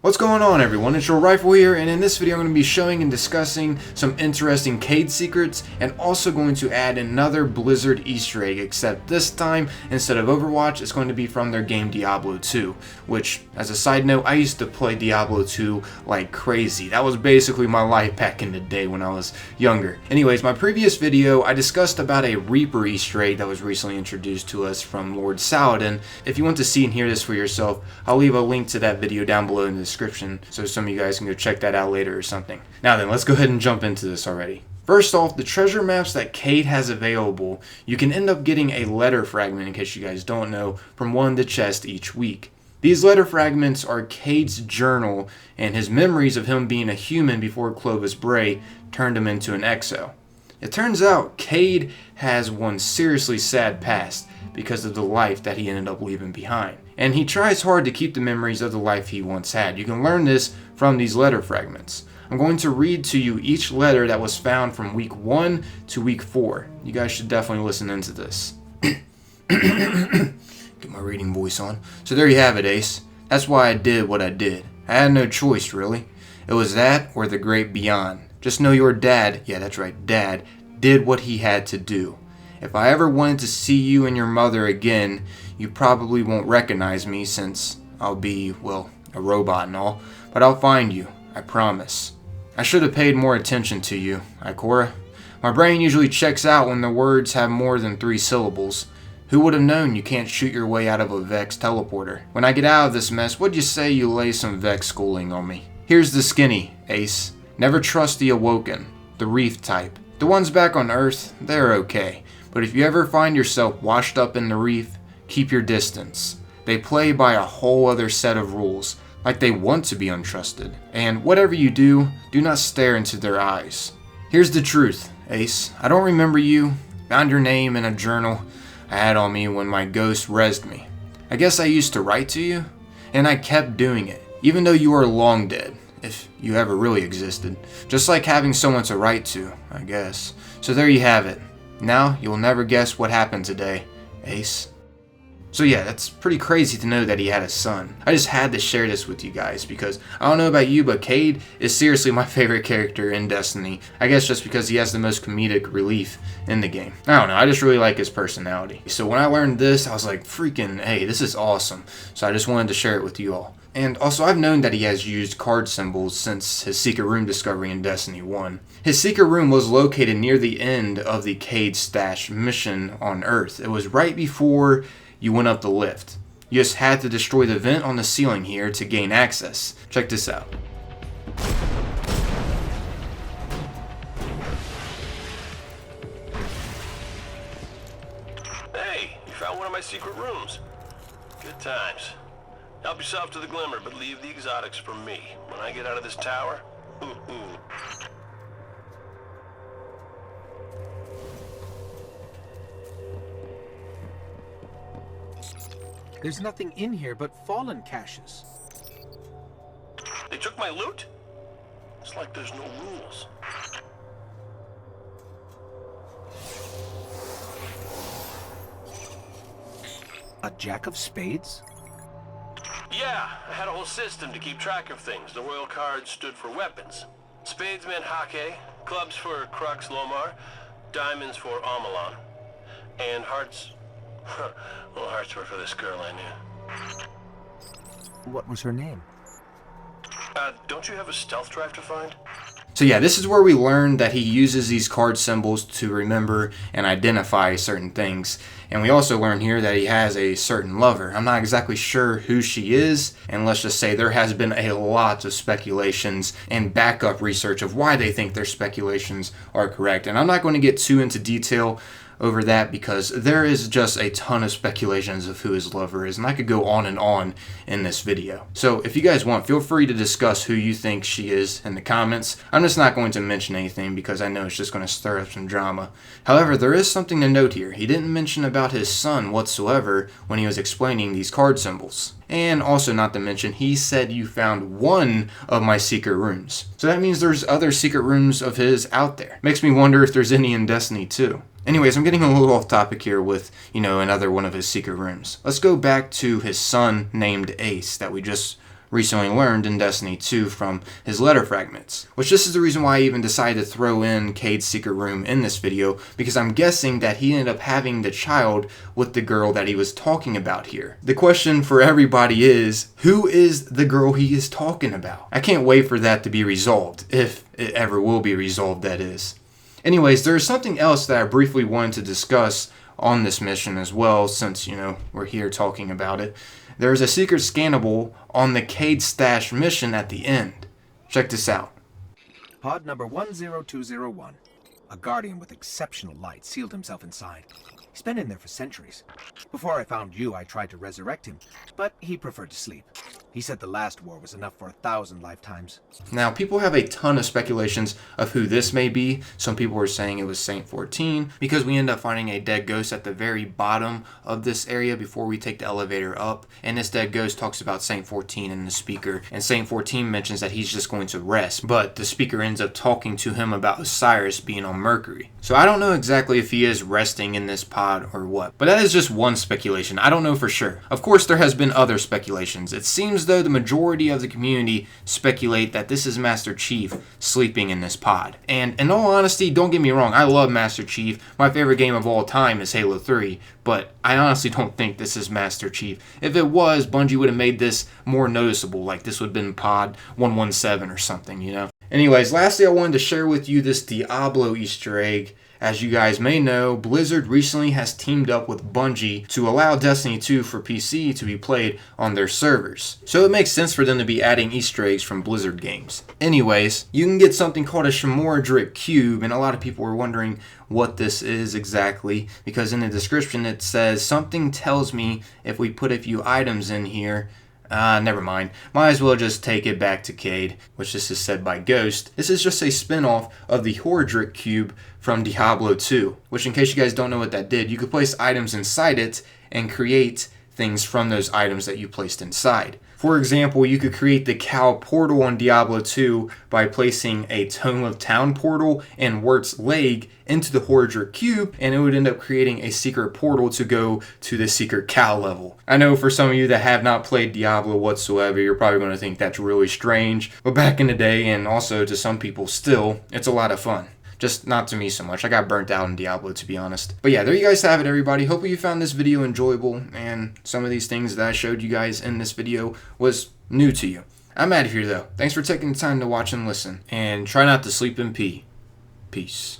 What's going on, everyone? It's your Rifle here, and in this video I'm going to be showing and discussing some interesting CAYDE'S secrets and also going to add another Blizzard Easter egg, except this time instead of Overwatch it's going to be from their game Diablo 2, which, as a side note, I used to play Diablo 2 like crazy. That was basically my life back in the day when I was younger. Anyways, my previous video I discussed about a Reaper Easter egg that was recently introduced to us from Lord Saladin. If you want to see and hear this for yourself, I'll leave a link to that video down below in the description so some of you guys can go check that out later or something. Now then, let's go ahead and jump into this already. First off, the treasure maps that CAYDE has available, you can end up getting a letter fragment, in case you guys don't know, from one of the chests each week. These letter fragments are CAYDE's journal and his memories of him being a human before Clovis Bray turned him into an exo. It turns out CAYDE has one seriously sad past because of the life that he ended up leaving behind. And he tries hard to keep the memories of the life he once had. You can learn this from these letter fragments. I'm going to read to you each letter that was found from week 1 to week 4. You guys should definitely listen into this. Get my reading voice on. So there you have it, Ace. That's why I did what I did. I had no choice, really. It was that or the great beyond. Just know your dad, yeah that's right, dad, did what he had to do. If I ever wanted to see you and your mother again, you probably won't recognize me since I'll be, well, a robot and all, but I'll find you, I promise. I should have paid more attention to you, Ikora. My brain usually checks out when the words have more than 3 syllables. Who would have known you can't shoot your way out of a Vex teleporter? When I get out of this mess, what'd you say you lay some Vex schooling on me? Here's the skinny, Ace. Never trust the Awoken, the Reef type. The ones back on Earth, they're okay. But if you ever find yourself washed up in the Reef, keep your distance. They play by a whole other set of rules, like they want to be untrusted. And whatever you do, do not stare into their eyes. Here's the truth, Ace. I don't remember you. Found your name in a journal I had on me when my ghost rezzed me. I guess I used to write to you, and I kept doing it, even though you are long dead, if you ever really existed. Just like having someone to write to, I guess. So there you have it. Now, you'll never guess what happened today, Ace. So yeah, that's pretty crazy to know that he had a son. I just had to share this with you guys because I don't know about you, but CAYDE is seriously my favorite character in Destiny. I guess just because he has the most comedic relief in the game. I don't know, I just really like his personality. So when I learned this, I was like, freaking, hey, this is awesome. So I just wanted to share it with you all. And also, I've known that he has used card symbols since his secret room discovery in Destiny 1. His secret room was located near the end of the CAYDE stash mission on Earth. It was right before you went up the lift. You just had to destroy the vent on the ceiling here to gain access. Check this out. Hey, you found one of my secret rooms. Good times. Help yourself to the glimmer, but leave the exotics for me. When I get out of this tower, There's nothing in here but fallen caches. They took my loot? It's like there's no rules. A jack of spades? Yeah, I had a whole system to keep track of things. The royal cards stood for weapons. Spades meant Hake, clubs for Crux Lomar, diamonds for Amalon, and hearts... well, hearts were for this girl I knew. What was her name? Don't you have a stealth drive to find? So yeah, this is where we learn that he uses these card symbols to remember and identify certain things. And we also learn here that he has a certain lover. I'm not exactly sure who she is, and let's just say there has been a lot of speculations and backup research of why they think their speculations are correct. And I'm not going to get too into detail over that because there is just a ton of speculations of who his lover is, and I could go on and on in this video. So if you guys want, feel free to discuss who you think she is in the comments. I'm just not going to mention anything because I know it's just going to stir up some drama. However, there is something to note here. He didn't mention about his son whatsoever when he was explaining these card symbols. And also, not to mention, he said you found one of my secret rooms. So that means there's other secret rooms of his out there. Makes me wonder if there's any in Destiny 2. Anyways, I'm getting a little off topic here with, another one of his secret rooms. Let's go back to his son named Ace that we just recently learned in Destiny 2 from his letter fragments. Which this is the reason why I even decided to throw in Cayde's secret room in this video, because I'm guessing that he ended up having the child with the girl that he was talking about here. The question for everybody is, who is the girl he is talking about? I can't wait for that to be resolved, if it ever will be resolved, that is. Anyways, there's something else that I briefly wanted to discuss on this mission as well, since, we're here talking about it. There's a secret scannable on the Cayde stash mission at the end. Check this out. Pod number 10201. A guardian with exceptional light sealed himself inside. He's been in there for centuries. Before I found you, I tried to resurrect him, but he preferred to sleep. He said the last war was enough for 1,000 lifetimes. Now, people have a ton of speculations of who this may be. Some people were saying it was Saint 14, because we end up finding a dead ghost at the very bottom of this area before we take the elevator up. And this dead ghost talks about Saint 14 in the speaker. And Saint 14 mentions that he's just going to rest. But the speaker ends up talking to him about Osiris being on Mercury. So I don't know exactly if he is resting in this pod or what. But that is just one speculation. I don't know for sure. Of course, there has been other speculations. It seems though the majority of the community speculate that this is Master Chief sleeping in this pod. And in all honesty, don't get me wrong, I love Master Chief. My favorite game of all time is Halo 3, but I honestly don't think this is Master Chief. If it was, Bungie would have made this more noticeable, like this would have been pod 117 or something, Anyways, lastly, I wanted to share with you this Diablo Easter egg. As you guys may know, Blizzard recently has teamed up with Bungie to allow Destiny 2 for PC to be played on their servers. So it makes sense for them to be adding Easter eggs from Blizzard games. Anyways, you can get something called a Shimura Cube, and a lot of people were wondering what this is exactly, because in the description it says, something tells me if we put a few items in here, never mind. Might as well just take it back to Cayde, which this is said by Ghost. This is just a spin-off of the Horadric Cube from Diablo 2, which in case you guys don't know what that did, you could place items inside it and create things from those items that you placed inside. For example, you could create the Cow portal on Diablo 2 by placing a Tome of Town portal and Wirt's leg into the Horadric Cube, and it would end up creating a secret portal to go to the secret Cow level. I know for some of you that have not played Diablo whatsoever, you're probably going to think that's really strange, but back in the day, and also to some people still, it's a lot of fun. Just not to me so much. I got burnt out in Diablo, to be honest. But yeah, there you guys have it, everybody. Hopefully you found this video enjoyable, and some of these things that I showed you guys in this video was new to you. I'm out of here, though. Thanks for taking the time to watch and listen, and try not to sleep in pee. Peace.